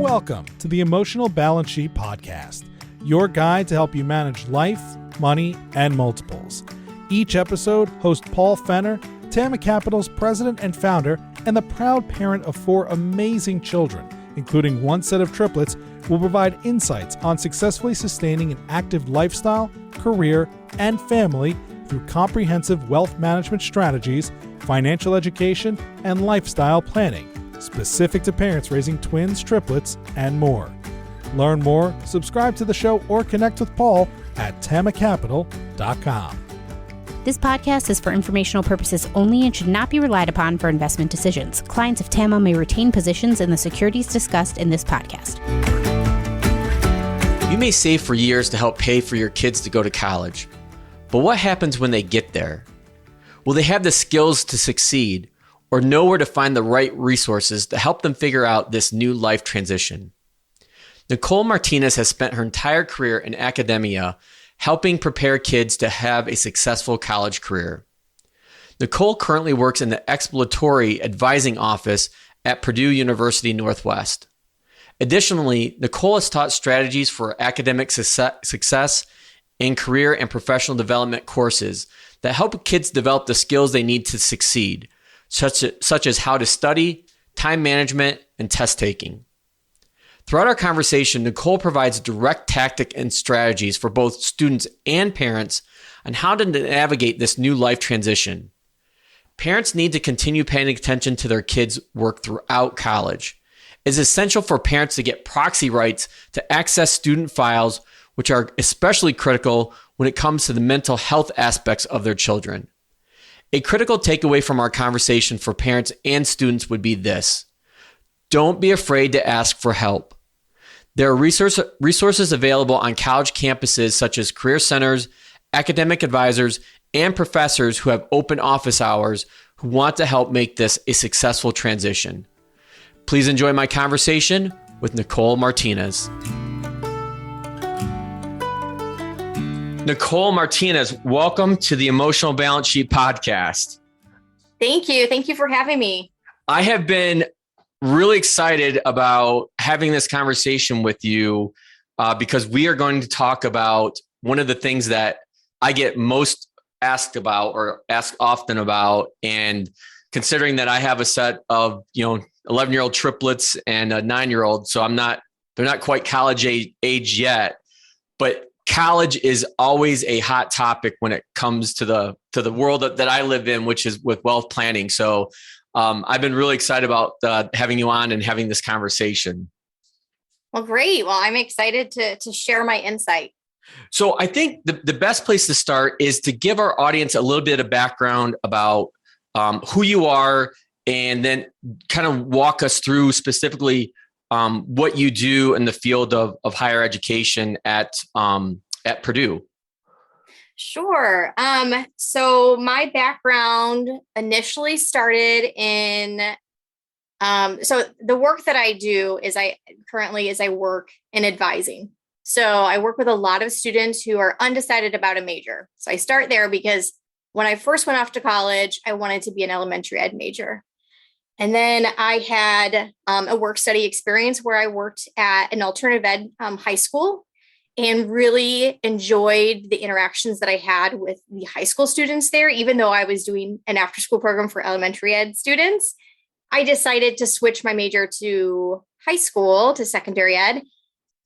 welcome to the Emotional Balance Sheet Podcast, your guide to help you manage life, money, and multiples. Each episode, host Paul Fenner, Tama Capital's president and founder, and the proud parent of 4 amazing children, including 1 set of triplets, will provide insights on successfully sustaining an active lifestyle, career, and family through comprehensive wealth management strategies, financial education, and lifestyle planning, specific to parents raising twins, triplets, and more. Learn more, subscribe to the show, or connect with Paul at tamacapital.com. This podcast is for informational purposes only and should not be relied upon for investment decisions. Clients of TAMA may retain positions in the securities discussed in this podcast. You may save for years to help pay for your kids to go to college. But what happens when they get there? Will they have the skills to succeed or know where to find the right resources to help them figure out this new life transition? Nicole Martinez has spent her entire career in academia helping prepare kids to have a successful college career. Nicole currently works in the exploratory advising office at Purdue University Northwest. Additionally, Nicole has taught strategies for academic success in career and professional development courses that help kids develop the skills they need to succeed, such as how to study, time management, and test taking. Throughout our conversation, Nicole provides direct tactic and strategies for both students and parents on how to navigate this new life transition. Parents need to continue paying attention to their kids' work throughout college. It's essential for parents to get proxy rights to access student files, which are especially critical when it comes to the mental health aspects of their children. A critical takeaway from our conversation for parents and students would be this: don't be afraid to ask for help. There are resources available on college campuses such as career centers, academic advisors, and professors who have open office hours who want to help make this a successful transition. Please enjoy my conversation with Nicole Martinez. Nicole Martinez, welcome to the Emotional Balance Sheet Podcast. Thank you. Thank you for having me. I have been really excited about having this conversation with you because we are going to talk about one of the things that I get most asked about or asked often about. And considering that I have a set of, 11-year-old triplets and a 9-year-old, so they're not quite college age yet, but college is always a hot topic when it comes to the world that I live in, which is with wealth planning. So I've been really excited about having you on and having this conversation. Well, great. Well, I'm excited to share my insight. So I think the best place to start is to give our audience a little bit of background about who you are, and then kind of walk us through specifically what you do in the field of higher education at Purdue. Sure. So my background initially started in, so the work that I do is I work in advising. So I work with a lot of students who are undecided about a major. So I start there because when I first went off to college, I wanted to be an elementary ed major. And then I had a work study experience where I worked at an alternative ed high school and really enjoyed the interactions that I had with the high school students there. Even though I was doing an after school program for elementary ed students, I decided to switch my major to high school, to secondary ed.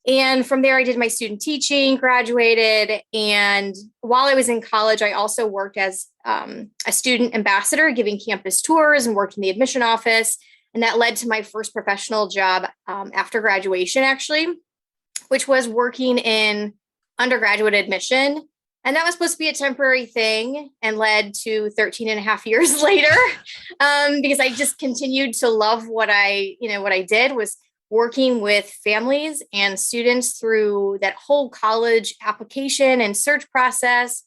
And from there, I did my student teaching, graduated. And while I was in college, I also worked as a student ambassador, giving campus tours and worked in the admission office. And that led to my first professional job after graduation, actually, which was working in undergraduate admission. And that was supposed to be a temporary thing and led to 13 and a half years later, because I just continued to love what I did was working with families and students through that whole college application and search process,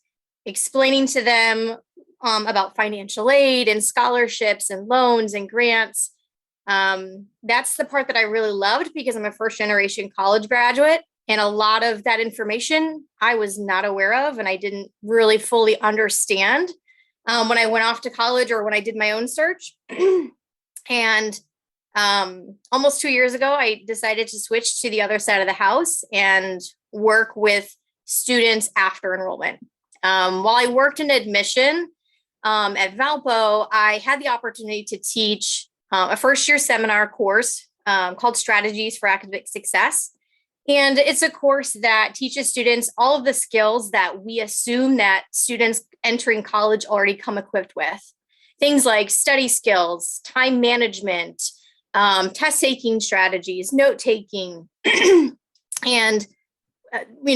explaining to them about financial aid and scholarships and loans and grants. That's the part that I really loved because I'm a first generation college graduate. And a lot of that information I was not aware of and I didn't really fully understand when I went off to college or when I did my own search. And Almost 2 years ago, I decided to switch to the other side of the house and work with students after enrollment. While I worked in admission at Valpo, I had the opportunity to teach a first-year seminar course called Strategies for Academic Success. And it's a course that teaches students all of the skills that we assume that students entering college already come equipped with. Things like study skills, time management, test-taking strategies, note-taking. And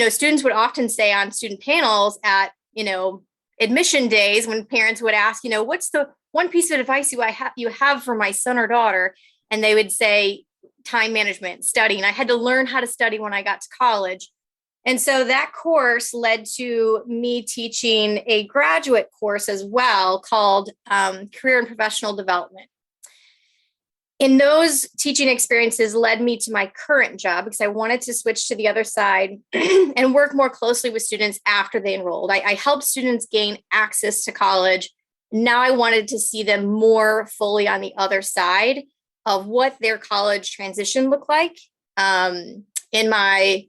students would often say on student panels at, admission days when parents would ask, what's the one piece of advice you have for my son or daughter? And they would say time management, studying. I had to learn how to study when I got to college. And so that course led to me teaching a graduate course as well called Career and Professional Development. And those teaching experiences led me to my current job because I wanted to switch to the other side and work more closely with students after they enrolled. I helped students gain access to college. Now I wanted to see them more fully on the other side of what their college transition looked like. In my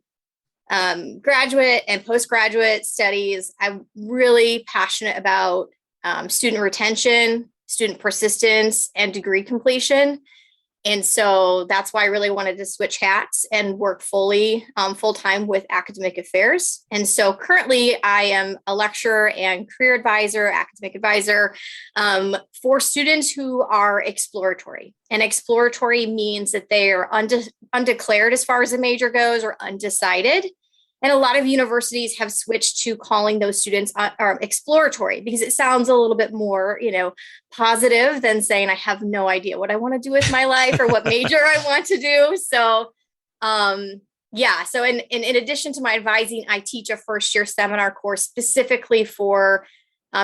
graduate and postgraduate studies, I'm really passionate about student retention, student persistence, and degree completion. And so that's why I really wanted to switch hats and work full-time with academic affairs. And so currently I am a lecturer and career advisor, academic advisor for students who are exploratory. And exploratory means that they are undeclared as far as a major goes or undecided. And a lot of universities have switched to calling those students exploratory because it sounds a little bit more, positive than saying I have no idea what I want to do with my life or what major I want to do. So, So in addition to my advising, I teach a first-year seminar course specifically for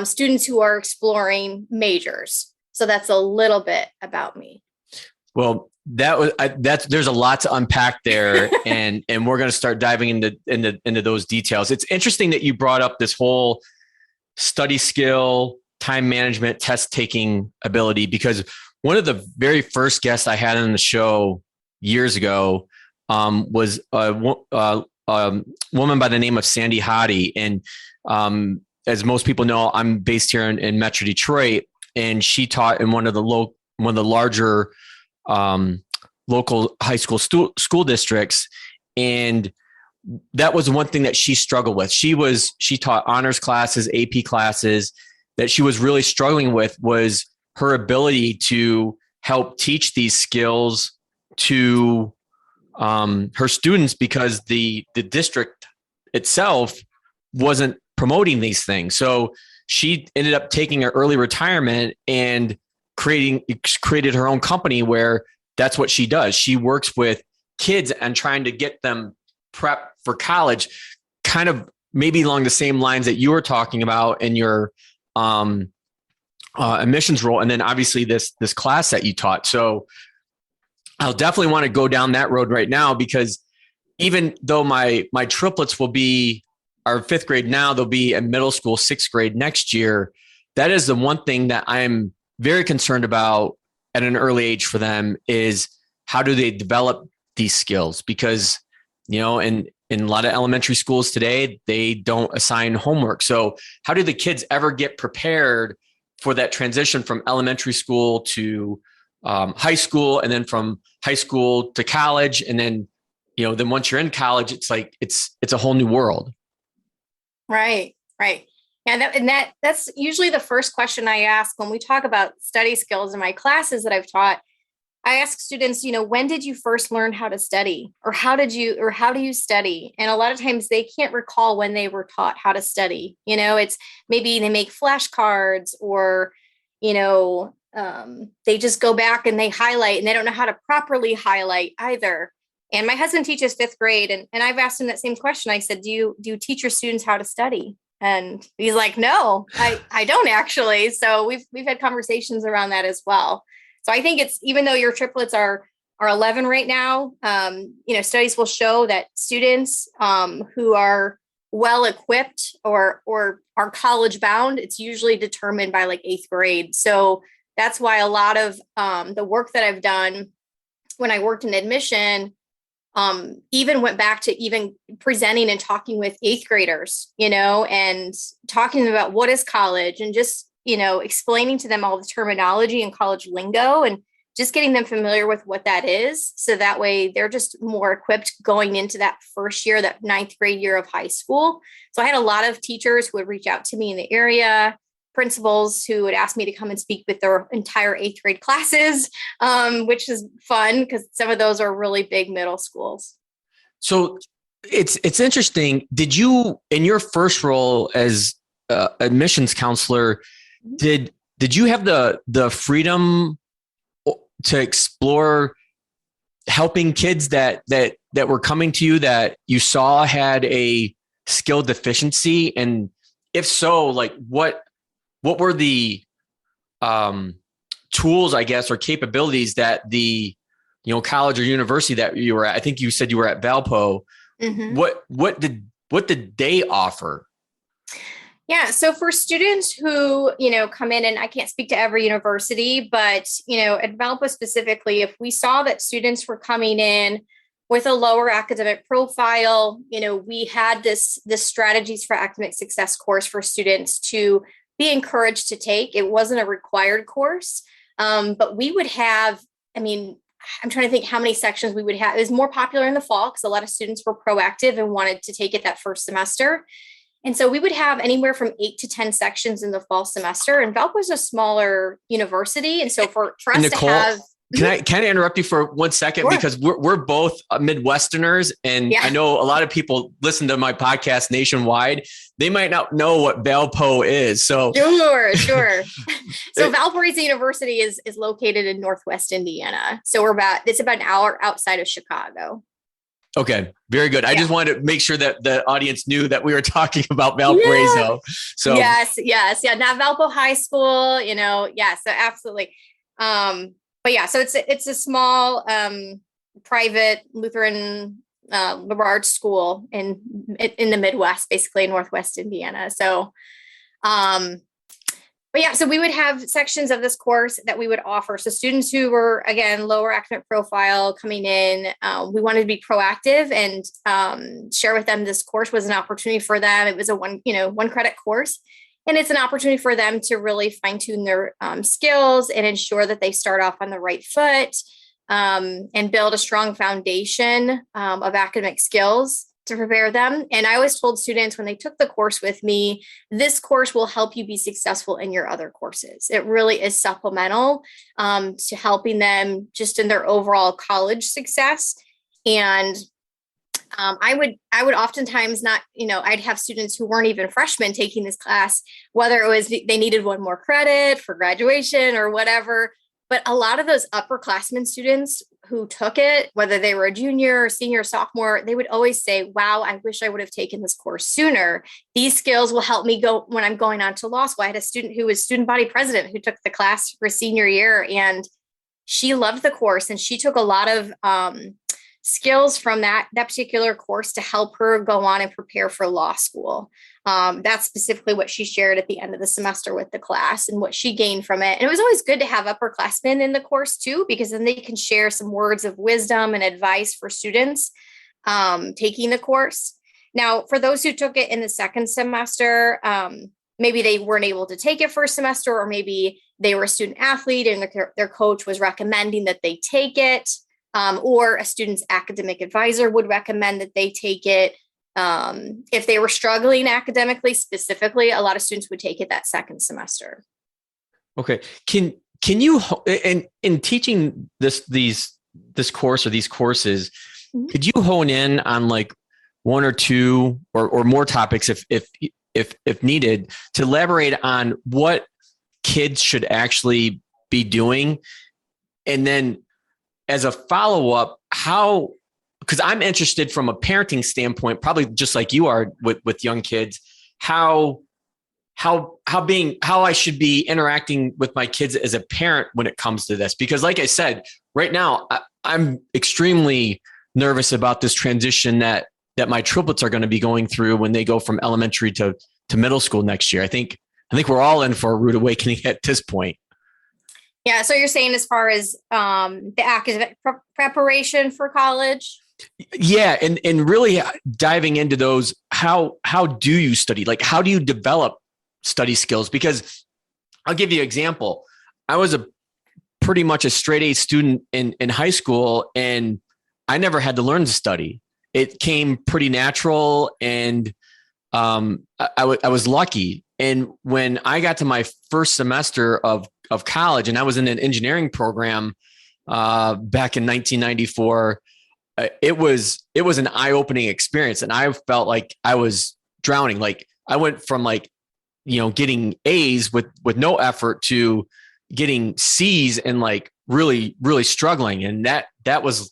students who are exploring majors. So that's a little bit about me. Well, there's a lot to unpack there, and we're going to start diving into those details. It's interesting that you brought up this whole study skill, time management, test taking ability, because one of the very first guests I had on the show years ago was a woman by the name of Sandy Hottie, and as most people know, I'm based here in Metro Detroit, and she taught in one of the larger local high school districts. And that was one thing that she struggled with. She taught honors classes, AP classes. That she was really struggling with was her ability to help teach these skills to her students because the district itself wasn't promoting these things. So she ended up taking an early retirement and created her own company where that's what she does. She works with kids and trying to get them prepped for college, kind of maybe along the same lines that you were talking about in your admissions role. And then obviously this class that you taught. So I'll definitely want to go down that road right now, because even though my triplets are fifth grade now, they'll be in middle school, sixth grade next year. That is the one thing that I'm very concerned about at an early age for them is how do they develop these skills? Because, in a lot of elementary schools today, they don't assign homework. So how do the kids ever get prepared for that transition from elementary school to high school, and then from high school to college? And then, then once you're in college, it's like, it's a whole new world. Right. Yeah, that's usually the first question I ask when we talk about study skills in my classes that I've taught. I ask students, when did you first learn how to study, or how do you study? And a lot of times they can't recall when they were taught how to study. It's maybe they make flashcards, or, they just go back and they highlight, and they don't know how to properly highlight either. And my husband teaches fifth grade, and I've asked him that same question. I said, do you teach your students how to study? And he's like, no, I don't actually. So we've had conversations around that as well. So I think it's, even though your triplets are 11 right now, studies will show that students who are well equipped or are college bound, it's usually determined by like eighth grade. So that's why a lot of the work that I've done when I worked in admission, even went back to even presenting and talking with eighth graders, and talking about what is college, and just, explaining to them all the terminology and college lingo, and just getting them familiar with what that is. So that way they're just more equipped going into that first year, that ninth grade year of high school. So I had a lot of teachers who would reach out to me in the area, principals who would ask me to come and speak with their entire eighth grade classes, which is fun because some of those are really big middle schools. So it's interesting. Did you, in your first role as admissions counselor, did you have the freedom to explore helping kids that were coming to you that you saw had a skill deficiency? And if so, like what were the tools, I guess, or capabilities that the college or university that you were at? I think you said you were at Valpo. Mm-hmm. What did they offer? Yeah. So for students who, come in, and I can't speak to every university, but, at Valpo specifically, if we saw that students were coming in with a lower academic profile, we had this strategies for academic success course for students to be encouraged to take. It wasn't a required course, but we would have, I'm trying to think how many sections we would have. It was more popular in the fall because a lot of students were proactive and wanted to take it that first semester. And so we would have anywhere from 8 to 10 sections in the fall semester. And Valpo is a smaller university. And so for us Nicole, to have... Can I interrupt you for 1 second? Sure. Because we're both Midwesterners. And I know a lot of people listen to my podcast nationwide. They might not know what Valpo is. So Sure. So Valparaiso University is located in Northwest Indiana. So it's about an hour outside of Chicago. Okay, very good. I just wanted to make sure that the audience knew that we were talking about Valparaiso. So yes. Yeah, not Valpo High School, so absolutely. But yeah, so it's a small private Lutheran liberal arts school in the Midwest, basically in Northwest Indiana. So so we would have sections of this course that we would offer. So students who were, again, lower academic profile coming in, we wanted to be proactive and share with them this course was an opportunity for them. It was a one credit course, and it's an opportunity for them to really fine tune their skills and ensure that they start off on the right foot and build a strong foundation of academic skills to prepare them. And I always told students when they took the course with me, this course will help you be successful in your other courses. It really is supplemental to helping them just in their overall college success. And I would oftentimes not, I'd have students who weren't even freshmen taking this class, whether it was they needed one more credit for graduation or whatever. But a lot of those upperclassmen students who took it, whether they were a junior or senior or sophomore, they would always say, wow, I wish I would have taken this course sooner. These skills will help me go when I'm going on to law school. I had a student who was student body president who took the class for senior year, and she loved the course, and she took a lot of skills from that particular course to help her go on and prepare for law school. That's specifically what she shared at the end of the semester with the class and what she gained from it. And it was always good to have upperclassmen in the course too, because then they can share some words of wisdom and advice for students taking the course. Now, for those who took it in the second semester, maybe they weren't able to take it first semester, or maybe they were a student athlete and their coach was recommending that they take it. Or a student's academic advisor would recommend that they take it. If they were struggling academically, specifically, a lot of students would take it that second semester. Okay. Can you, in teaching this course or these courses, could you hone in on like one or two or more topics if needed to elaborate on what kids should actually be doing? And then as a follow-up, because I'm interested from a parenting standpoint, probably just like you are with young kids, how I should be interacting with my kids as a parent when it comes to this. Because like I said, right now, I'm extremely nervous about this transition that my triplets are going to be going through when they go from elementary to middle school next year. I think we're all in for a rude awakening at this point. Yeah. So you're saying as far as the academic preparation for college? Yeah, and really diving into those, how do you study? Like, how do you develop study skills? Because I'll give you an example. I was pretty much a straight A student in high school, and I never had to learn to study. It came pretty natural, and I was lucky. And when I got to my first semester of college, and I was in an engineering program back in 1994, it was an eye-opening experience, and I felt like I was drowning. Like, I went from getting A's with no effort to getting C's and like really struggling, and that was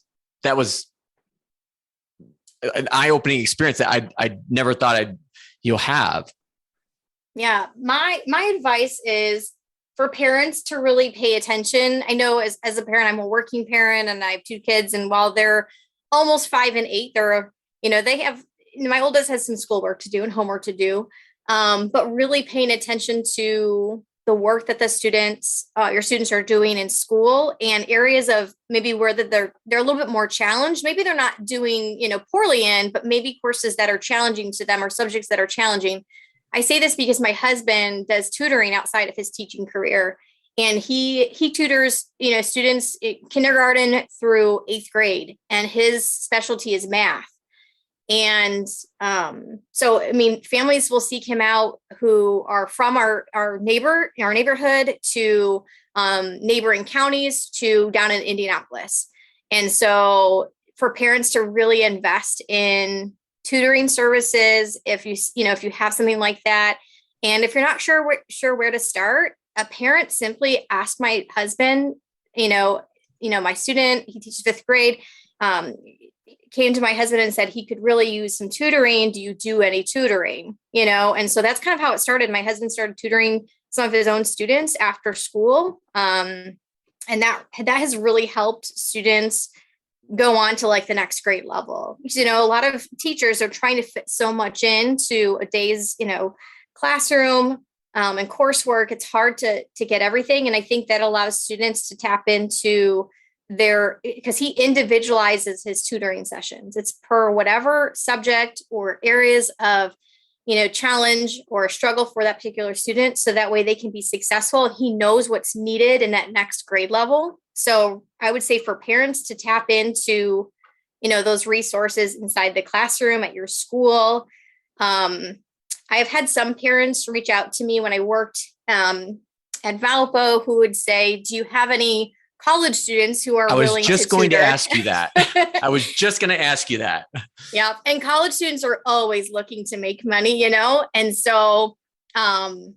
an eye-opening experience that I never thought I'd have. Yeah. My advice is for parents to really pay attention. I know as a parent, I'm a working parent and I have 2 kids, and while they're almost 5 and 8, they have, my oldest has some schoolwork to do and homework to do. But really paying attention to the work that your students are doing in school, and areas of maybe where they're a little bit more challenged. Maybe they're not doing, poorly in, but maybe courses that are challenging to them or subjects that are challenging. I say this because my husband does tutoring outside of his teaching career, and he tutors, students kindergarten through 8th grade, and his specialty is math. And so, I mean, families will seek him out who are from our neighborhood to neighboring counties to down in Indianapolis. And so for parents to really invest in tutoring services, if you have something like that, and if you're not sure where to start, a parent simply asked my husband, my student, he teaches 5th grade, came to my husband and said he could really use some tutoring. Do you do any tutoring? And so that's kind of how it started. My husband started tutoring some of his own students after school. And that has really helped students go on to like the next grade level. A lot of teachers are trying to fit so much into a day's, classroom and coursework. It's hard to get everything. And I think that allows students to tap into because he individualizes his tutoring sessions. It's per whatever subject or areas of, challenge or struggle for that particular student. So that way they can be successful. He knows what's needed in that next grade level. So I would say for parents to tap into, those resources inside the classroom at your school. I have had some parents reach out to me when I worked at Valpo who would say, do you have any college students who are willing to tutor? I was just going to ask you that. I was just going to ask you that. Yeah. And college students are always looking to make money, And so I've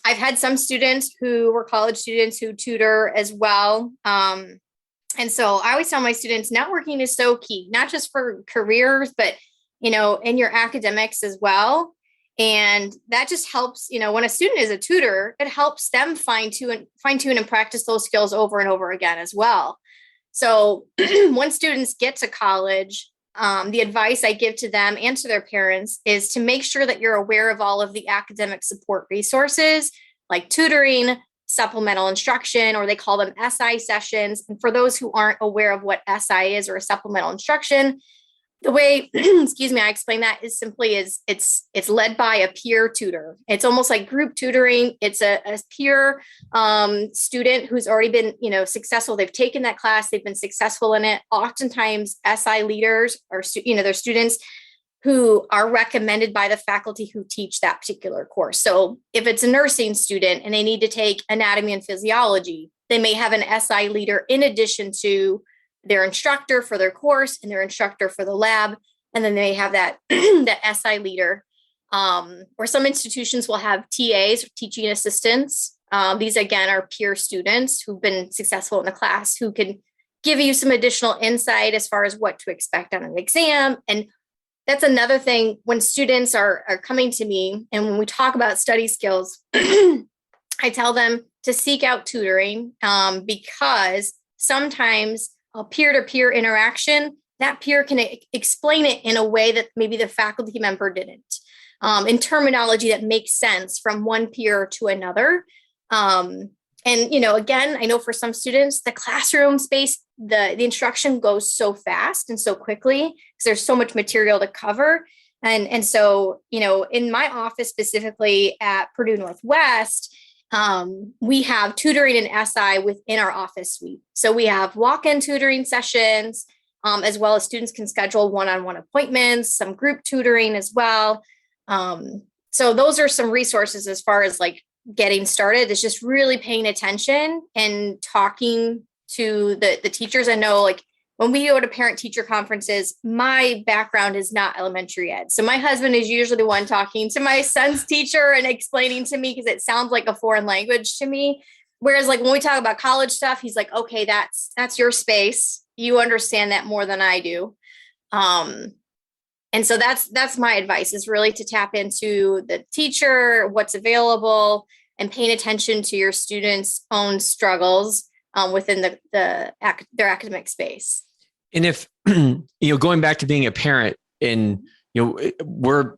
had some students who were college students who tutor as well. And so I always tell my students, networking is so key, not just for careers, but, in your academics as well. And that just helps, when a student is a tutor, it helps them fine tune and practice those skills over and over again as well. So when students get to college, the advice I give to them and to their parents is to make sure that you're aware of all of the academic support resources like tutoring, supplemental instruction, or they call them SI sessions. And for those who aren't aware of what SI is or a supplemental instruction, the way, I explain that is simply it's led by a peer tutor. It's almost like group tutoring. It's a peer student who's already been, successful. They've taken that class. They've been successful in it. Oftentimes SI leaders are, they're students who are recommended by the faculty who teach that particular course. So if it's a nursing student and they need to take anatomy and physiology, they may have an SI leader in addition to their instructor for their course and their instructor for the lab. And then they have that, that SI leader, or some institutions will have TAs, teaching assistants. These, again, are peer students who've been successful in the class who can give you some additional insight as far as what to expect on an exam. And that's another thing when students are coming to me and when we talk about study skills, I tell them to seek out tutoring because sometimes a peer-to-peer interaction, that peer can explain it in a way that maybe the faculty member didn't, in terminology that makes sense from one peer to another. And, again, I know for some students, the classroom space, the instruction goes so fast and so quickly because there's so much material to cover. And so, in my office, specifically at Purdue Northwest, we have tutoring and SI within our office suite. So we have walk-in tutoring sessions, as well as students can schedule one-on-one appointments, some group tutoring as well. So those are some resources as far as like getting started. It's just really paying attention and talking to the teachers. I know, like, when we go to parent-teacher conferences, my background is not elementary ed. So my husband is usually the one talking to my son's teacher and explaining to me because it sounds like a foreign language to me. Whereas, like, when we talk about college stuff, he's like, okay, that's your space. You understand that more than I do. And so that's my advice, is really to tap into the teacher, what's available, and paying attention to your students' own struggles within their academic space. And if, going back to being a parent, and, we're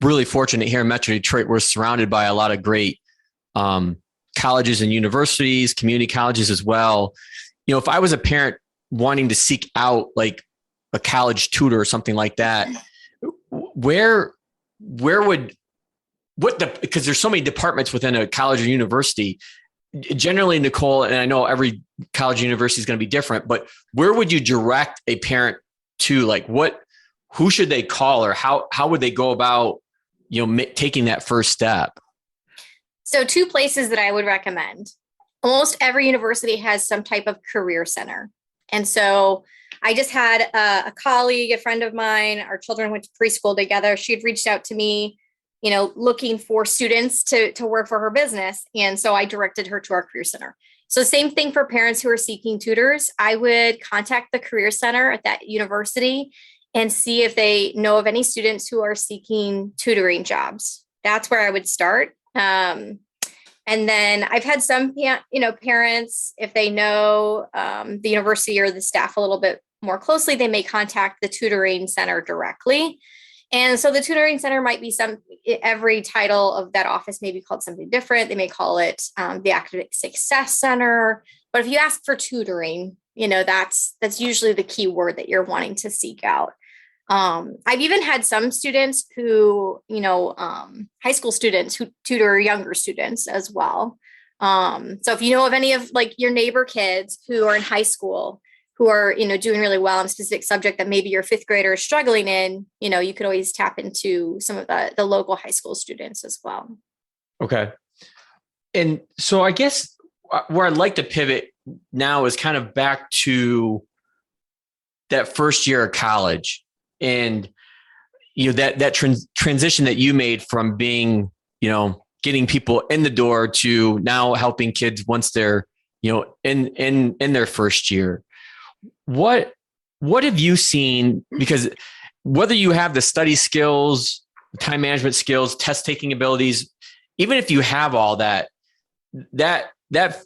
really fortunate here in Metro Detroit, we're surrounded by a lot of great colleges and universities, community colleges as well. If I was a parent wanting to seek out like a college tutor or something like that, because there's so many departments within a college or university. Generally, Nicole, and I know every college or university is going to be different, but where would you direct a parent to? Like, who should they call, or how would they go about, taking that first step? So 2 places that I would recommend. Almost every university has some type of career center. And so I just had a colleague, a friend of mine, our children went to preschool together. She had reached out to me, looking for students to work for her business. And so I directed her to our career center. So same thing for parents who are seeking tutors. I would contact the career center at that university and see if they know of any students who are seeking tutoring jobs. That's where I would start. And then I've had some, parents, if they know the university or the staff a little bit more closely, they may contact the tutoring center directly. And so the tutoring center might be every title of that office may be called something different. They may call it the Academic Success Center. But if you ask for tutoring, that's usually the key word that you're wanting to seek out. I've even had some students who, high school students who tutor younger students as well. So if you know of any of like your neighbor kids who are in high school, who are, doing really well in a specific subject that maybe your 5th grader is struggling in, you could always tap into some of the local high school students as well. Okay. And so I guess where I'd like to pivot now is kind of back to that first year of college, and, that transition that you made from being, getting people in the door to now helping kids once they're, in their first year. What have you seen? Because whether you have the study skills, time management skills, test taking abilities, even if you have all that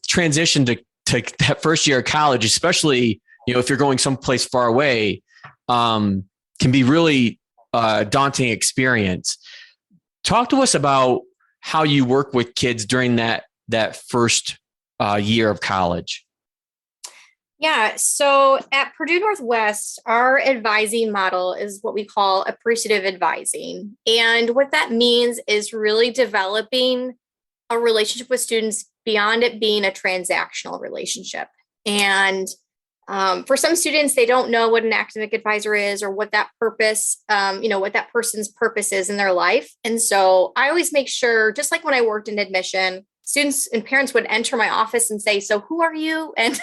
transition to that first year of college, especially, if you're going someplace far away, can be really daunting experience. Talk to us about how you work with kids during that first year of college. Yeah. So at Purdue Northwest, our advising model is what we call appreciative advising. And what that means is really developing a relationship with students beyond it being a transactional relationship. And for some students, they don't know what an academic advisor is or what that purpose, what that person's purpose is in their life. And so I always make sure, just like when I worked in admission, students and parents would enter my office and say, so who are you? And,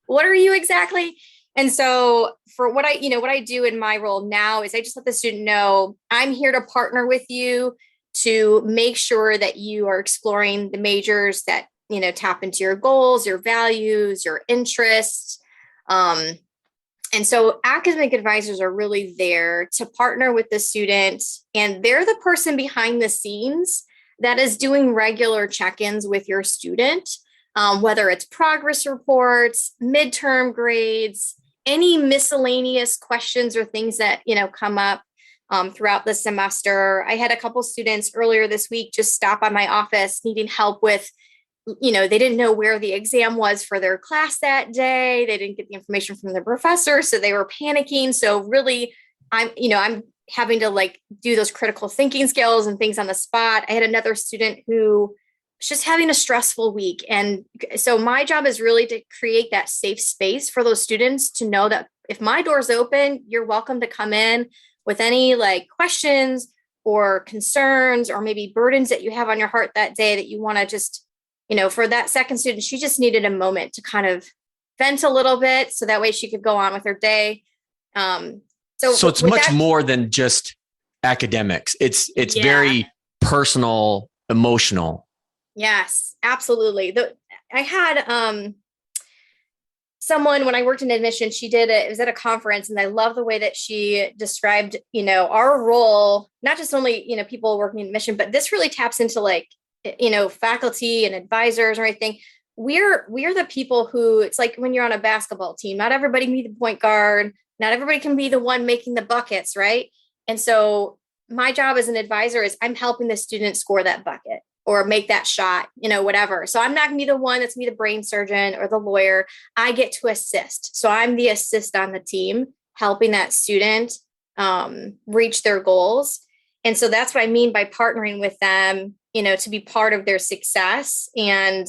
what are you exactly? And so for what I do in my role now is I just let the student know I'm here to partner with you to make sure that you are exploring the majors that, tap into your goals, your values, your interests. And so academic advisors are really there to partner with the student, and they're the person behind the scenes that is doing regular check-ins with your student, whether it's progress reports, midterm grades, any miscellaneous questions or things that, come up throughout the semester. I had a couple students earlier this week just stop by my office needing help with they didn't know where the exam was for their class that day. They didn't get the information from the professor, so they were panicking. So really, I'm having to like do those critical thinking skills and things on the spot. I had another student who was just having a stressful week. And so my job is really to create that safe space for those students to know that if my door's open, you're welcome to come in with any like questions or concerns or maybe burdens that you have on your heart that day that you want to just, for that second student, she just needed a moment to kind of vent a little bit so that way she could go on with her day. So it's much more than just academics. It's very personal, emotional. Yes, absolutely. I had someone when I worked in admission, it was at a conference, and I love the way that she described, our role, not just only, people working in admission, but this really taps into like, faculty and advisors or anything. We're the people who, it's like when you're on a basketball team, not everybody can be the point guard. Not everybody can be the one making the buckets, right? And so my job as an advisor is I'm helping the student score that bucket or make that shot, whatever. So I'm not going to be the one that's going to be the brain surgeon or the lawyer. I get to assist. So I'm the assist on the team, helping that student reach their goals. And so that's what I mean by partnering with them, to be part of their success and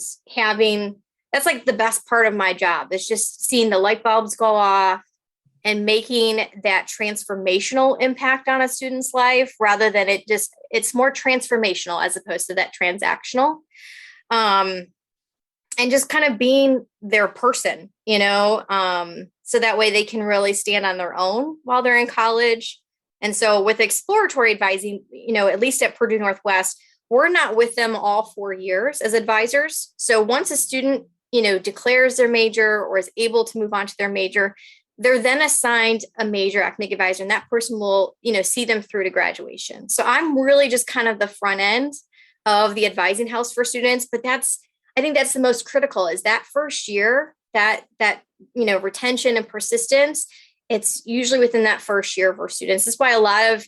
that's like the best part of my job is just seeing the light bulbs go off and making that transformational impact on a student's life rather than it's more transformational as opposed to that transactional. And just kind of being their person, so that way they can really stand on their own while they're in college. And so with exploratory advising, at least at Purdue Northwest, we're not with them all 4 years as advisors. So once a student, declares their major or is able to move on to their major, they're then assigned a major academic advisor, and that person will, see them through to graduation. So I'm really just kind of the front end of the advising house for students, but I think that's the most critical is that first year, that retention and persistence. It's usually within that first year for students. That's why a lot of,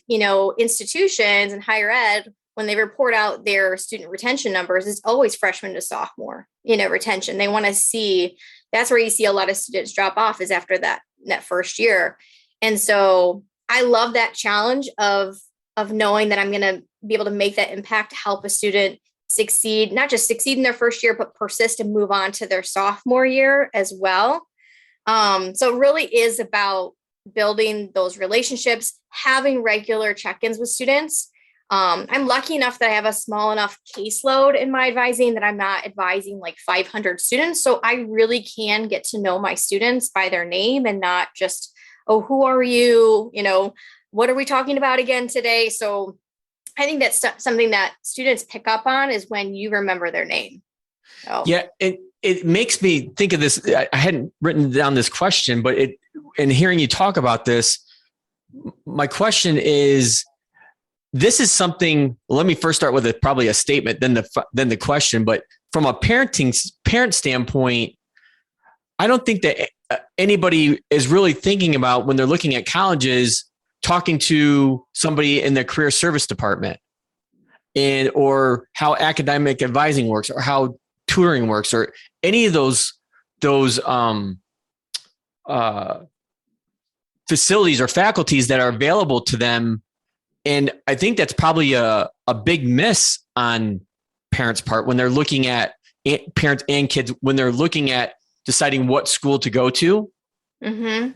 institutions and higher ed, when they report out their student retention numbers, it's always freshman to sophomore, retention. They want to see, that's where you see a lot of students drop off is after that first year. And so I love that challenge of knowing that I'm going to be able to make that impact to help a student succeed, not just succeed in their first year, but persist and move on to their sophomore year as well. So it really is about building those relationships, having regular check-ins with students. I'm lucky enough that I have a small enough caseload in my advising that I'm not advising like 500 students. So I really can get to know my students by their name and not just, oh, who are you? What are we talking about again today? So I think that's something that students pick up on is when you remember their name. So. Yeah. It makes me think of this. I hadn't written down this question, but in hearing you talk about this, my question is, this is something, let me first start with probably a statement, then the question, but from a parent standpoint, I don't think that anybody is really thinking about when they're looking at colleges, talking to somebody in the career service department or how academic advising works or how tutoring works or any of those facilities or faculties that are available to them. And I think that's probably a big miss on parents' part when they're looking at parents and kids, when they're looking at deciding what school to go to. Mm-hmm.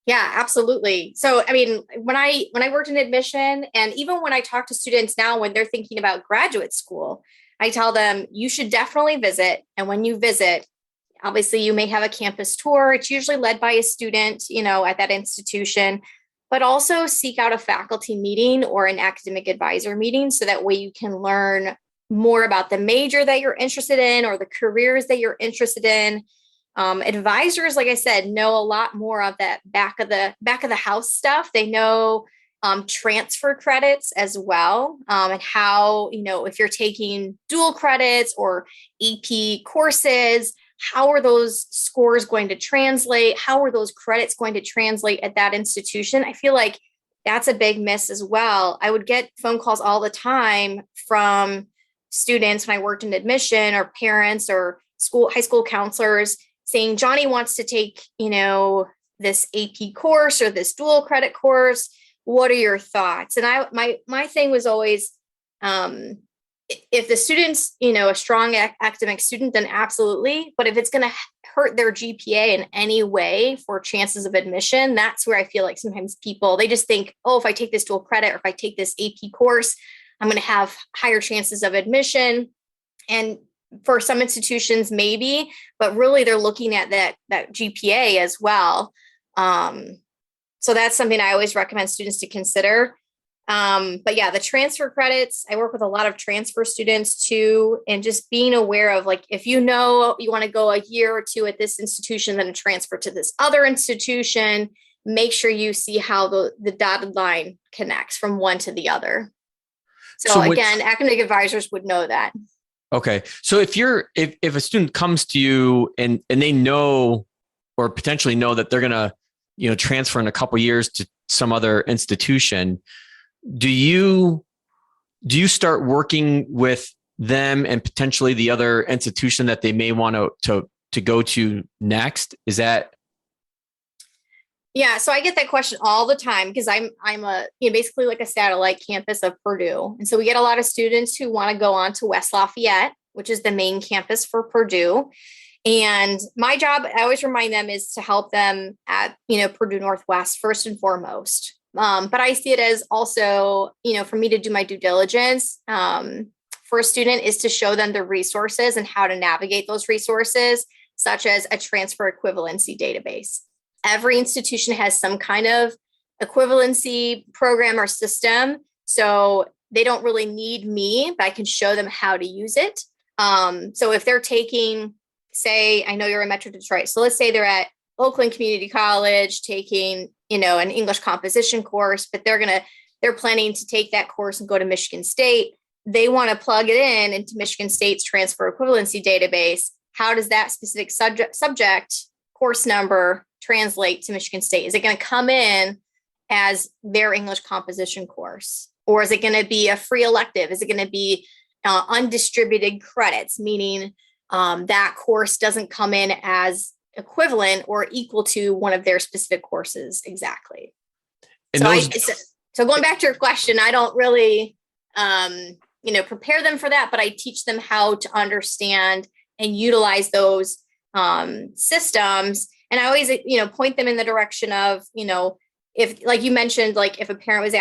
Yeah, absolutely. So, I mean, when I worked in admission and even when I talk to students now, when they're thinking about graduate school, I tell them you should definitely visit. And when you visit, obviously you may have a campus tour. It's usually led by a student, at that institution, but also seek out a faculty meeting or an academic advisor meeting. So that way you can learn more about the major that you're interested in or the careers that you're interested in. Advisors, like I said, know a lot more of that back of the house stuff. They know transfer credits as well, and how, if you're taking dual credits or AP courses, how are those scores going to translate? How are those credits going to translate at that institution? I feel like that's a big miss as well. I would get phone calls all the time from students when I worked in admission, or parents or high school counselors saying, Johnny wants to take, this AP course or this dual credit course. What are your thoughts? And my thing was always, if the student's, a strong academic student, then absolutely. But if it's going to hurt their GPA in any way for chances of admission, that's where I feel like sometimes people, they just think, oh, if I take this dual credit or if I take this AP course, I'm going to have higher chances of admission. And for some institutions, maybe, but really they're looking at that GPA as well. So that's something I always recommend students to consider. But yeah, the transfer credits, I work with a lot of transfer students too, and just being aware of, like, if you want to go a year or two at this institution, then transfer to this other institution, make sure you see how the dotted line connects from one to the other. So again, academic advisors would know that. Okay. So if a student comes to you and they know, or potentially know, that they're going to, transfer in a couple of years to some other institution, do you start working with them and potentially the other institution that they may want to go to next? Is that? Yeah. So I get that question all the time, because I'm basically like a satellite campus of Purdue. And so we get a lot of students who want to go on to West Lafayette, which is the main campus for Purdue. And my job, I always remind them, is to help them at, Purdue Northwest first and foremost. But I see it as also, for me to do my due diligence for a student is to show them the resources and how to navigate those resources, such as a transfer equivalency database. Every institution has some kind of equivalency program or system. So they don't really need me, but I can show them how to use it. So if they're taking, say, I know you're in Metro Detroit, so let's say they're at Oakland Community College taking, an English composition course, but they're planning to take that course and go to Michigan State. They want to plug it into Michigan State's transfer equivalency database. How does that specific subject course number translate to Michigan State? Is it going to come in as their English composition course? Or is it going to be a free elective? Is it going to be undistributed credits, meaning that course doesn't come in as equivalent or equal to one of their specific courses exactly? So going back to your question, I don't really, prepare them for that, but I teach them how to understand and utilize those systems. And I always, point them in the direction of, if, like you mentioned, like if a parent was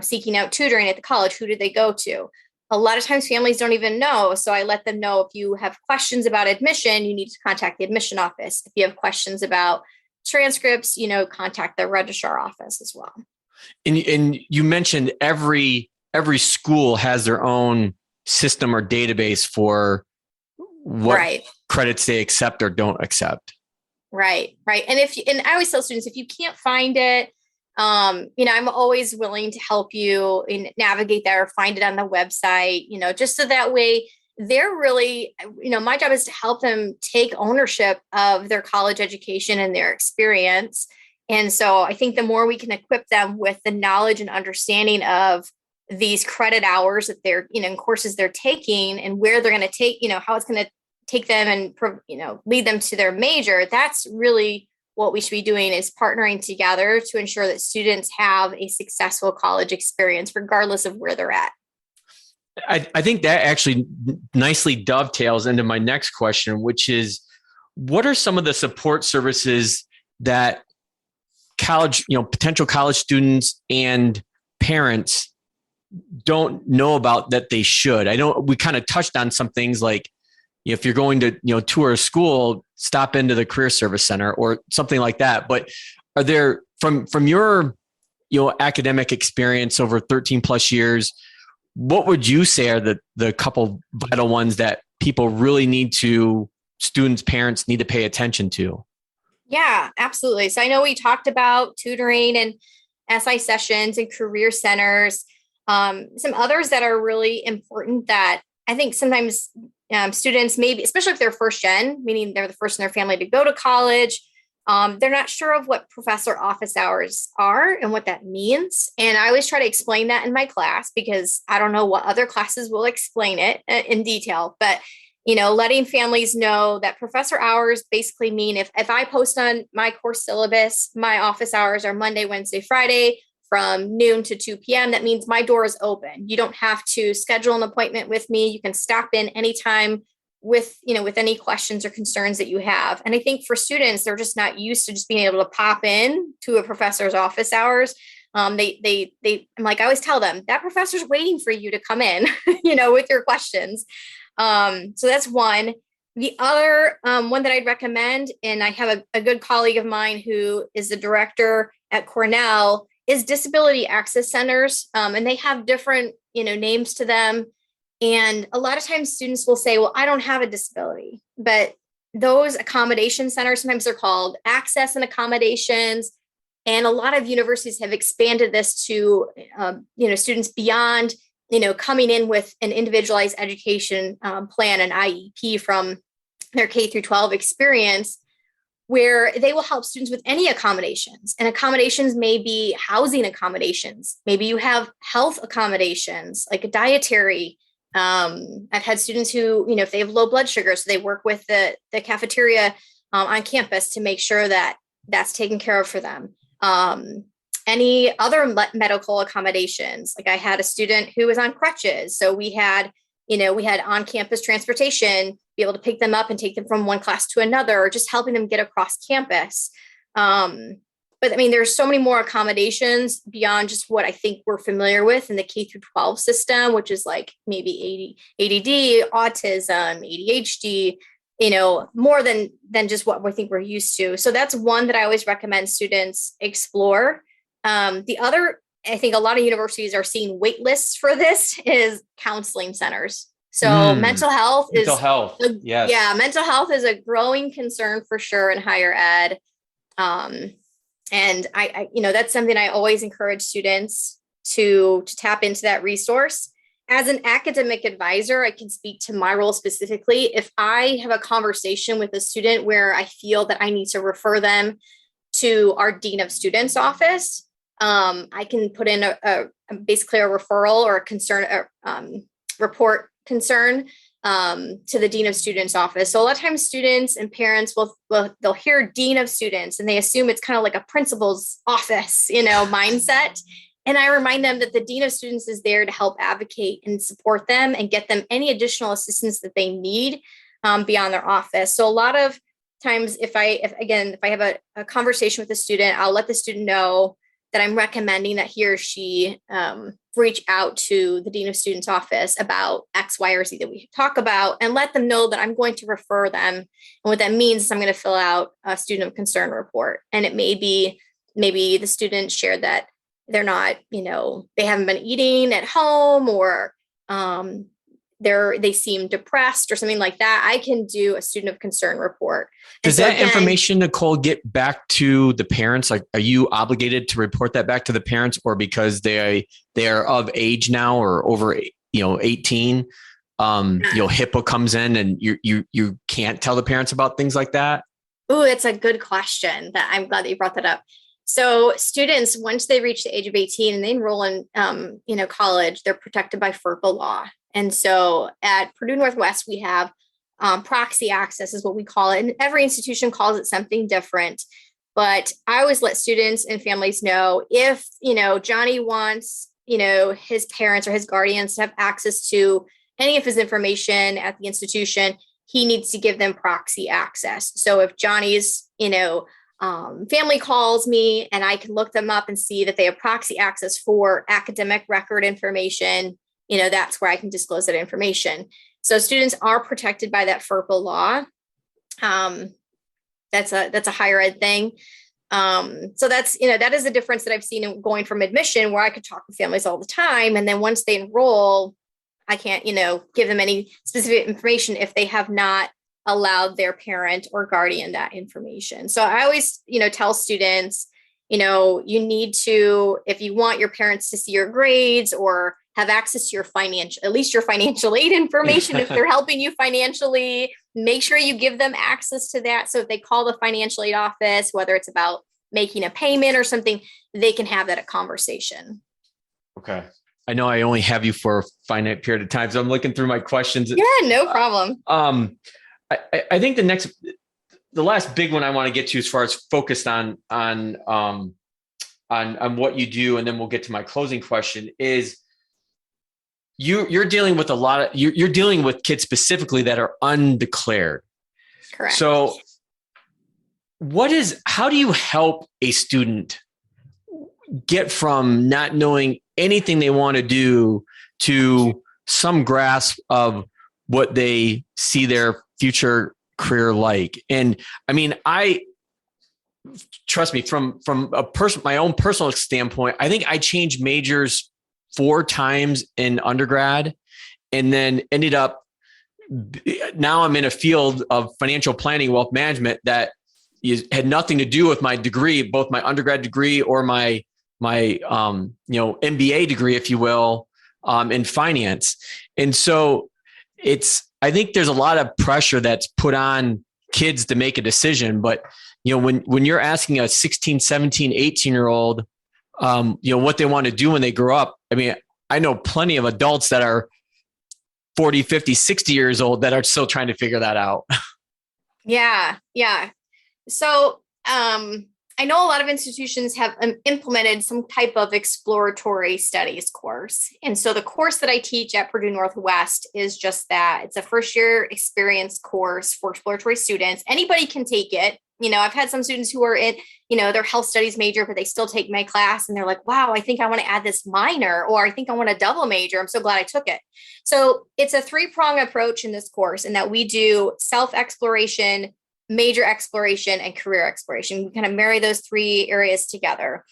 seeking out tutoring at the college, who did they go to? A lot of times families don't even know. So I let them know, if you have questions about admission, you need to contact the admission office. If you have questions about transcripts, contact the registrar office as well. And you mentioned every school has their own system or database for what credits they accept or don't accept. Right. And I always tell students, if you can't find it, I'm always willing to help you navigate that or find it on the website, just so that way they're really, my job is to help them take ownership of their college education and their experience. And so I think the more we can equip them with the knowledge and understanding of these credit hours that they're, courses they're taking and where they're going to take, how it's going to take them and, lead them to their major, that's really what we should be doing, is partnering together to ensure that students have a successful college experience, regardless of where they're at. I think that actually nicely dovetails into my next question, which is, what are some of the support services that college, potential college students and parents don't know about that they should? I know we kind of touched on some things, like, if you're going to, tour a school, stop into the Career Service Center or something like that. But are there, from your, academic experience over 13 plus years, what would you say are the couple vital ones that students, parents need to pay attention to? Yeah, absolutely. So I know we talked about tutoring and SI sessions and career centers. Some others that are really important that I think sometimes students, maybe, especially if they're first gen, meaning they're the first in their family to go to college, They're not sure of what professor office hours are and what that means. And I always try to explain that in my class because I don't know what other classes will explain it in detail. But, letting families know that professor hours basically mean if I post on my course syllabus, my office hours are Monday, Wednesday, Friday from noon to 2 p.m. That means my door is open. You don't have to schedule an appointment with me. You can stop in anytime with any questions or concerns that you have. And I think for students, they're just not used to just being able to pop in to a professor's office hours. I'm like, I always tell them that professor's waiting for you to come in, with your questions. So that's one. The other one that I'd recommend, and I have a good colleague of mine who is the director at Cornell, is disability access centers. And they have different, names to them. And a lot of times students will say, well, I don't have a disability, but those accommodation centers, sometimes they're called access and accommodations. And a lot of universities have expanded this to, students beyond, coming in with an individualized education plan, an IEP from their K through 12 experience, where they will help students with any accommodations. And accommodations may be housing accommodations. Maybe you have health accommodations, like a dietary. I've had students who, if they have low blood sugar, so they work with the cafeteria on campus to make sure that that's taken care of for them. Any other medical accommodations, like I had a student who was on crutches. So we had on-campus transportation, be able to pick them up and take them from one class to another, or just helping them get across campus. But I mean, there's so many more accommodations beyond just what I think we're familiar with in the K through 12 system, which is like maybe ADD, autism, ADHD, more than just what we think we're used to. So that's one that I always recommend students explore. The other, I think a lot of universities are seeing wait lists for this, is counseling centers. So mental health. Yes. Yeah, mental health is a growing concern for sure in higher ed. And I that's something I always encourage students to tap into that resource. As an academic advisor, I can speak to my role specifically. If I have a conversation with a student where I feel that I need to refer them to our Dean of Students office, I can put in basically a referral or a concern, report concern to the Dean of Students office. So a lot of times students and parents they'll hear Dean of Students and they assume it's kind of like a principal's office, mindset. And I remind them that the Dean of Students is there to help advocate and support them and get them any additional assistance that they need beyond their office. So a lot of times if I have a conversation with a student, I'll let the student know that I'm recommending that he or she reach out to the Dean of Students office about X, Y, or Z that we talk about, and let them know that I'm going to refer them. And what that means is I'm going to fill out a student of concern report. And it may be, maybe the student shared that they're not, they haven't been eating at home, or they seem depressed or something like that. I can do a student of concern report. Does that information, Nicole, get back to the parents? Like, are you obligated to report that back to the parents, or because they are of age now or over, 18, HIPAA comes in and you can't tell the parents about things like that? Oh, it's a good question. That I'm glad that you brought that up. So students, once they reach the age of 18 and they enroll in, college, they're protected by FERPA law. And so at Purdue Northwest, we have proxy access is what we call it. And every institution calls it something different. But I always let students and families know if, Johnny wants, his parents or his guardians to have access to any of his information at the institution, he needs to give them proxy access. So if Johnny's, family calls me and I can look them up and see that they have proxy access for academic record information, that's where I can disclose that information. So students are protected by that FERPA law. That's a higher ed thing. So that's, that is the difference that I've seen in going from admission, where I could talk with families all the time. And then once they enroll, I can't, give them any specific information if they have not allowed their parent or guardian that information. So I always, tell students, you need to, if you want your parents to see your grades or have access to at least your financial aid information. If they're helping you financially, make sure you give them access to that. So if they call the financial aid office, whether it's about making a payment or something, they can have that conversation. Okay. I know I only have you for a finite period of time, so I'm looking through my questions. Yeah, no problem. I think the last big one I want to get to, as far as focused on what you do, and then we'll get to my closing question, is you're dealing with you're dealing with kids specifically that are undeclared. Correct. So how do you help a student get from not knowing anything they want to do to some grasp of what they see their future career like? And I mean, trust me, from my own personal standpoint, I think I changed majors 4 times in undergrad, and then ended up, now I'm in a field of financial planning, wealth management, that had nothing to do with my degree, both my undergrad degree or my MBA degree, if you will, in finance. And so I think there's a lot of pressure that's put on kids to make a decision. But, when you're asking a 16, 17, 18-year-old, what they want to do when they grow up. I mean, I know plenty of adults that are 40, 50, 60 years old that are still trying to figure that out. Yeah. So, I know a lot of institutions have implemented some type of exploratory studies course. And so the course that I teach at Purdue Northwest is just that. It's a first-year experience course for exploratory students. Anybody can take it. I've had some students who are in, their health studies major, but they still take my class and they're like, wow, I think I want to add this minor, or I think I want to double major. I'm so glad I took it. So it's a 3-prong approach in this course, in that we do self-exploration, major exploration, and career exploration. We kind of marry those 3 areas together.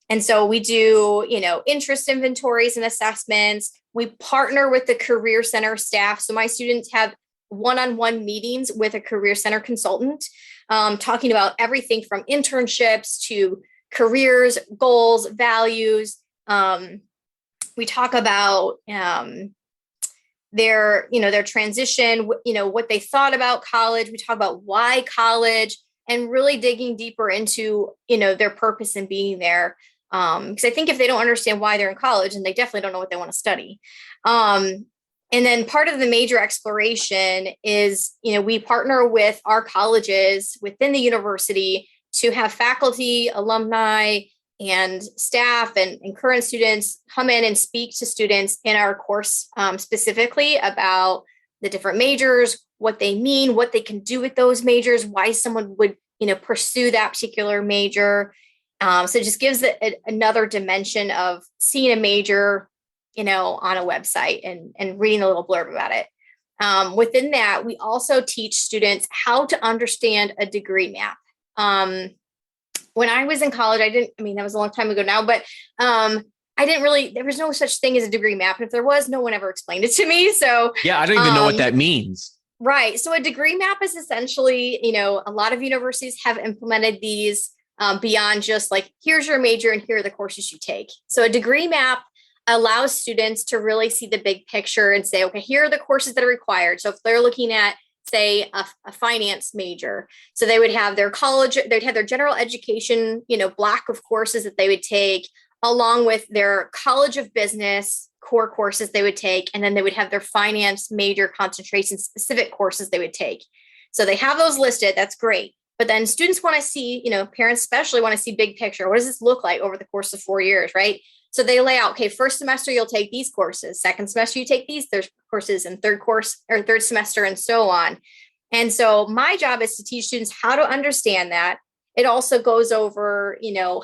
And so we do, interest inventories and assessments. We partner with the Career Center staff. So my students have one-on-one meetings with a Career Center consultant, talking about everything from internships to careers, goals, values. We talk about their transition, what they thought about college. We talk about why college, and really digging deeper into, their purpose in being there. Because I think if they don't understand why they're in college, and they definitely don't know what they want to study. And then part of the major exploration is, we partner with our colleges within the university to have faculty, alumni, and staff and current students come in and speak to students in our course, specifically about the different majors, what they mean, what they can do with those majors, why someone would, pursue that particular major. So it just gives another dimension of seeing a major, on a website and reading a little blurb about it. Within that, we also teach students how to understand a degree map. When I was in college, that was a long time ago now, but there was no such thing as a degree map. And if there was, no one ever explained it to me. So yeah, I don't even know what that means. Right. So a degree map is essentially, a lot of universities have implemented these beyond just like, here's your major and here are the courses you take. So a degree map allows students to really see the big picture and say, okay, here are the courses that are required. So if they're looking at, say, a finance major, so they would have their college, they'd have their general education, block of courses that they would take, along with their College of Business core courses they would take. And then they would have their finance major concentration specific courses they would take. So they have those listed. That's great. But then students want to see, parents especially want to see big picture. What does this look like over the course of 4 years, right? So they lay out, okay, first semester, you'll take these courses. Second semester, you take these courses, and third semester, and so on. And so my job is to teach students how to understand that. It also goes over,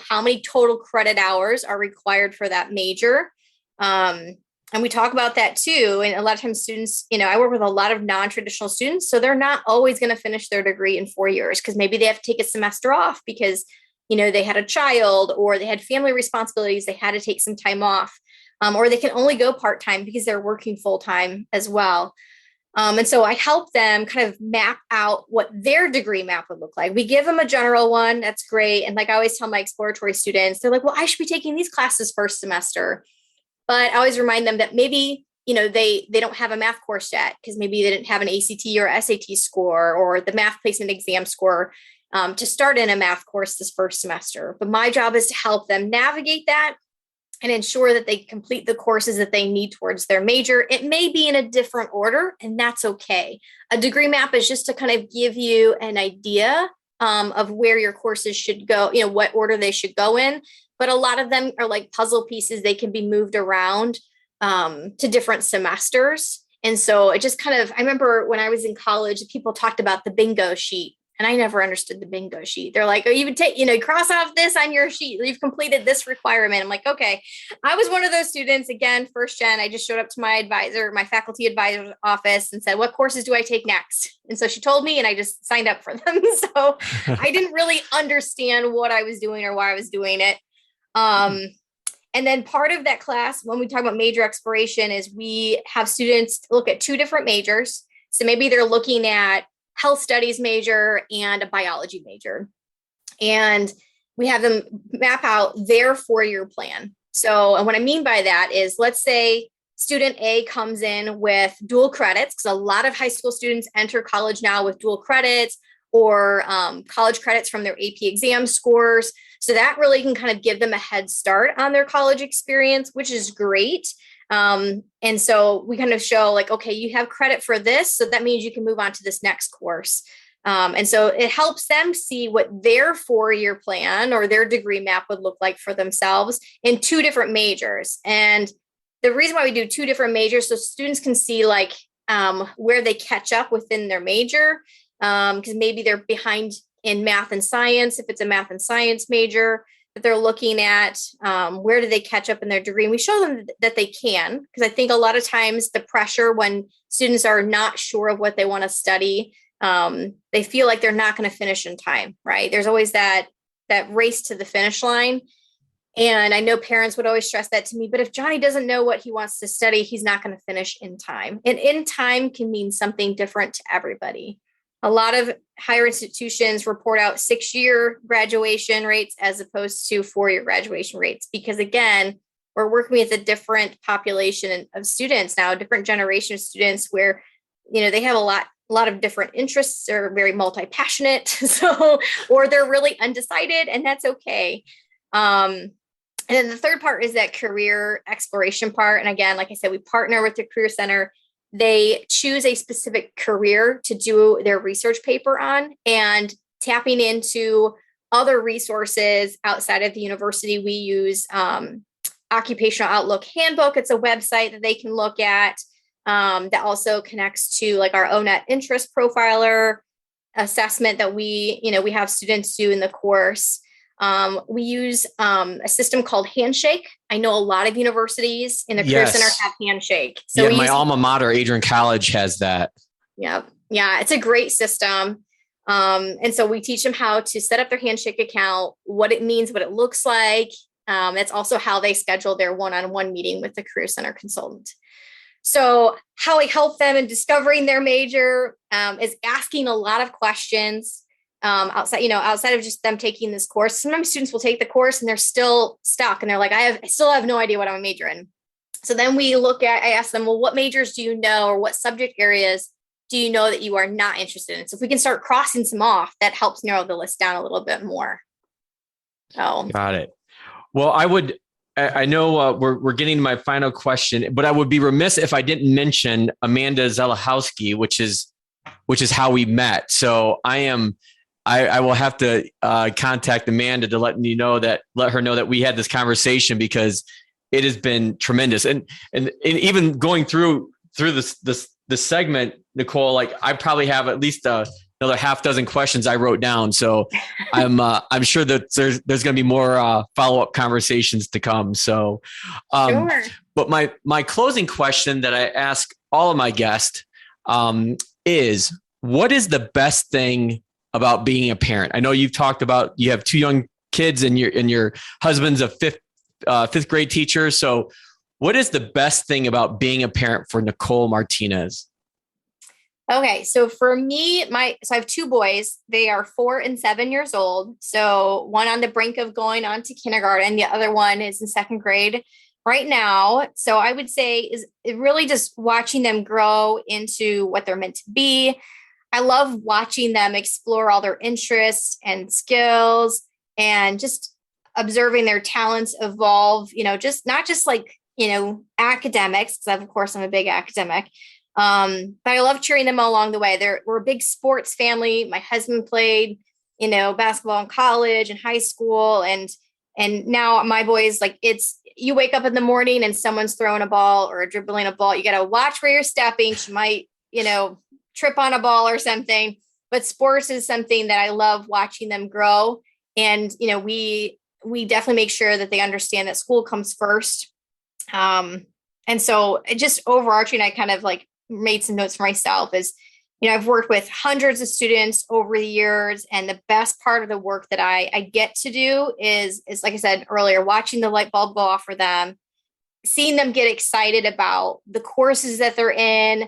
how many total credit hours are required for that major. And we talk about that too. And a lot of times students, I work with a lot of non-traditional students, so they're not always going to finish their degree in 4 years, because maybe they have to take a semester off because they had a child, or they had family responsibilities. They had to take some time off, or they can only go part-time because they're working full-time as well. And so I help them kind of map out what their degree map would look like. We give them a general one. That's great. And like I always tell my exploratory students, they're like, well, I should be taking these classes first semester. But I always remind them that maybe, they don't have a math course yet because maybe they didn't have an ACT or SAT score or the math placement exam score to start in a math course this first semester. But my job is to help them navigate that and ensure that they complete the courses that they need towards their major. It may be in a different order, and that's okay. A degree map is just to kind of give you an idea of where your courses should go, what order they should go in. But a lot of them are like puzzle pieces. They can be moved around to different semesters. And so it just kind of, I remember when I was in college, people talked about the bingo sheet, and I never understood the bingo sheet. They're like, oh, you would take, cross off this on your sheet. You've completed this requirement. I'm like, okay. I was one of those students, again, first gen. I just showed up to my faculty advisor's office and said, what courses do I take next? And so she told me, and I just signed up for them. So I didn't really understand what I was doing or why I was doing it. And then part of that class, when we talk about major exploration, is we have students look at two different majors. So maybe they're looking at health studies major and a biology major. And we have them map out their 4-year plan. So, and what I mean by that is, let's say student A comes in with dual credits, because a lot of high school students enter college now with dual credits or college credits from their AP exam scores. So that really can kind of give them a head start on their college experience, which is great. And so we kind of show like, okay, you have credit for this. So that means you can move on to this next course. And so it helps them see what their 4-year plan or their degree map would look like for themselves in 2 different majors. And the reason why we do 2 different majors, so students can see like where they catch up within their major, because maybe they're behind in math and science. If it's a math and science major that they're looking at, where do they catch up in their degree? And we show them that they can, because I think a lot of times the pressure when students are not sure of what they want to study, they feel like they're not going to finish in time, right? There's always that race to the finish line. And I know parents would always stress that to me, but if Johnny doesn't know what he wants to study, he's not going to finish in time. And in time can mean something different to everybody. A lot of higher institutions report out 6-year graduation rates as opposed to 4-year graduation rates, because again, we're working with a different population of students now, a different generation of students where, they have a lot of different interests, are very multi-passionate. So, or they're really undecided, and that's okay. And then the third part is that career exploration part. And again, like I said, we partner with the Career Center. They choose a specific career to do their research paper on, and tapping into other resources outside of the university. We use Occupational Outlook Handbook. It's a website that they can look at that also connects to like our ONET interest profiler assessment that we have students do in the course. We use a system called Handshake. I know a lot of universities in the Career Center have Handshake. So my alma mater, Adrian College, has that. Yeah, it's a great system. And so we teach them how to set up their Handshake account, what it means, what it looks like. That's also how they schedule their one-on-one meeting with the Career Center consultant. So how I help them in discovering their major is asking a lot of questions. Outside of just them taking this course. Sometimes students will take the course and they're still stuck and they're like, I still have no idea what I'm a major in. So then I ask them, well, what majors do you know, or what subject areas do you know that you are not interested in? So if we can start crossing some off, that helps narrow the list down a little bit more. So. Got it. Well, I know we're getting to my final question, but I would be remiss if I didn't mention Amanda Zelahowski, which is how we met. So I will have to contact Amanda to let her know that we had this conversation, because it has been tremendous. And even going through this segment, Nicole, like I probably have at least another half dozen questions I wrote down. So I'm sure that there's going to be more follow-up conversations to come. So, sure. But my closing question that I ask all of my guests is, what is the best thing about being a parent? I know you've talked about, you have 2 young kids and your husband's a fifth grade teacher. So what is the best thing about being a parent for Nicole Martinez? Okay. So for me, I have 2 boys. They are 4 and 7 years old. So one on the brink of going on to kindergarten. The other one is in 2nd grade. right now. So I would say is really just watching them grow into what they're meant to be. I love watching them explore all their interests and skills and just observing their talents evolve, just not just like, academics, because of course I'm a big academic. But I love cheering them along the way. We're a big sports family. My husband played, basketball in college and high school. And now my boys, like you wake up in the morning and someone's throwing a ball or dribbling a ball. You got to watch where you're stepping. She might, trip on a ball or something, but sports is something that I love watching them grow. And, we definitely make sure that they understand that school comes first. And so just overarching, I kind of like made some notes for myself is, I've worked with hundreds of students over the years. And the best part of the work that I get to do is like I said earlier, watching the light bulb go off for them, seeing them get excited about the courses that they're in,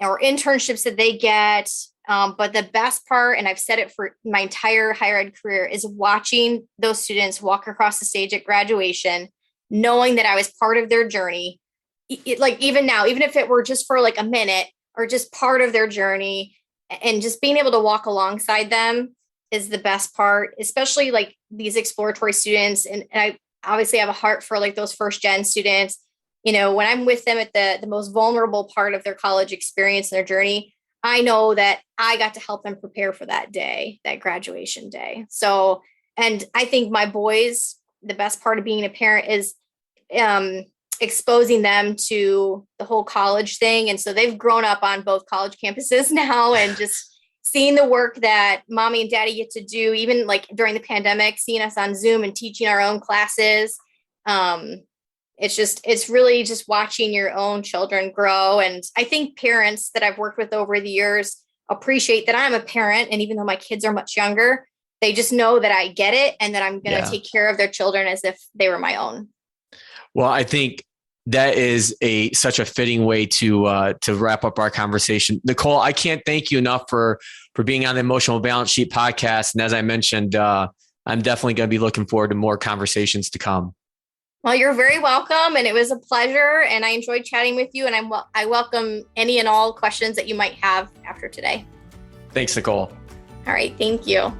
or internships that they get. But the best part, and I've said it for my entire higher ed career, is watching those students walk across the stage at graduation, knowing that I was part of their journey. Like even now, even if it were just for like a minute or just part of their journey, and just being able to walk alongside them is the best part, especially like these exploratory students. And I obviously have a heart for like those first gen students. When I'm with them at the most vulnerable part of their college experience and their journey, I know that I got to help them prepare for that day, that graduation day. So, and I think my boys, the best part of being a parent is exposing them to the whole college thing. And so they've grown up on both college campuses now, and just seeing the work that mommy and daddy get to do, even like during the pandemic, seeing us on Zoom and teaching our own classes. It's really just watching your own children grow. And I think parents that I've worked with over the years appreciate that I'm a parent. And even though my kids are much younger, they just know that I get it and that I'm going to take care of their children as if they were my own. Well, I think that is such a fitting way to wrap up our conversation. Nicole, I can't thank you enough for being on the Emotional Balance Sheet podcast. And as I mentioned, I'm definitely going to be looking forward to more conversations to come. Well, you're very welcome. And it was a pleasure. And I enjoyed chatting with you. And I welcome any and all questions that you might have after today. Thanks, Nicole. All right. Thank you.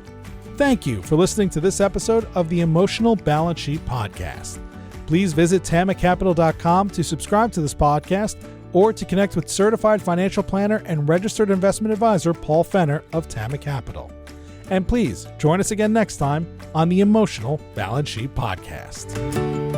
Thank you for listening to this episode of the Emotional Balance Sheet podcast. Please visit tamacapital.com to subscribe to this podcast or to connect with certified financial planner and registered investment advisor Paul Fenner of Tama Capital. And please join us again next time on the Emotional Balance Sheet podcast.